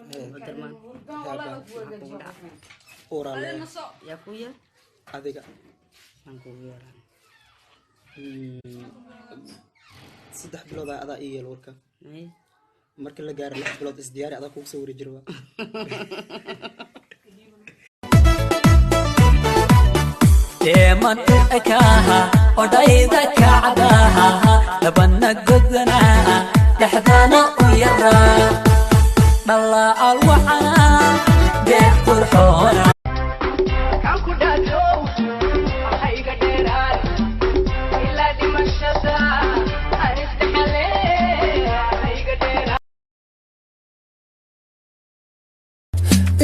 Baderman Orale ya kuya adiga aan ku yeeran saddex bilood aad iyo warka ay markii la gaaro 6 bilood isdiyaari aad ku soo wari jirwa deeman akaha odayda kacdaha labana godana dhaxdana u yara dalla alwaxana deeq qurxoona kan ku dhaado hayga dheeraad ila dimashada arisdhale hayga dheeraad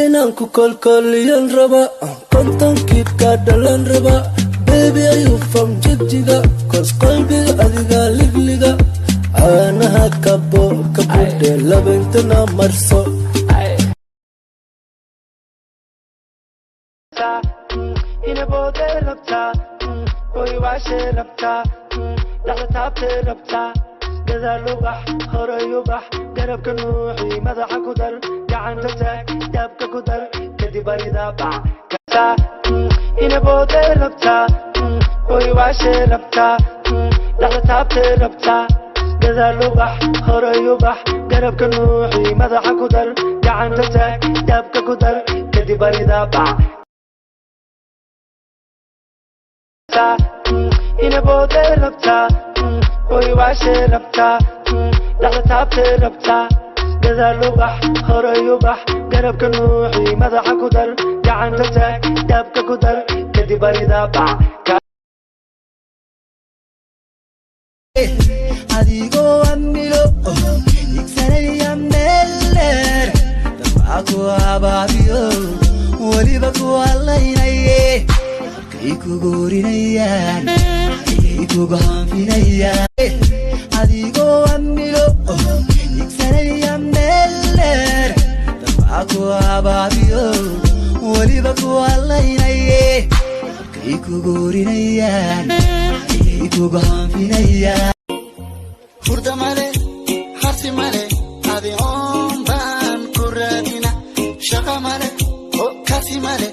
inaan ku kolkoliyan raba kontonkii ka dhalan raba baby ayu from jigjiga kos qalbiga adiga ligliga caanaha kabo kabudhe labintana marso ina boode rabta oy waashe rabta dhaxda taabte rabta gadaal ubax horay ubax garabka nuuxi madaxa ku dar gacanta taag daabka ku dar kadib ayda bac kata ina boode rabta oy waashe rabta dhaxda taabte rabta gadaal ubax horay ubax garabka nuuxi madaxa ku dar gacanta taag daabka ku dar kadib ayda bac ina boode rabta oy waashe rabta dhaxda taabte rabta gadaal ubax horay ubax garabka nuuxi madaxa ku dar gacanta taag daabka ku dar kadib ayda bac adigoo amilo igsanaya meeler dabcaku abaabiyo weliba ku hadlaynaye kay kugu horinayaan kay kugu hanfinayaan adigoo amilo igsanaya meeler dabcaku abaabiyo weliba ku hadlaynaye kay kugu horinayaan kay kugu hanfinayaan furda male harsi male adi on ban kuradina shaka male o kasi male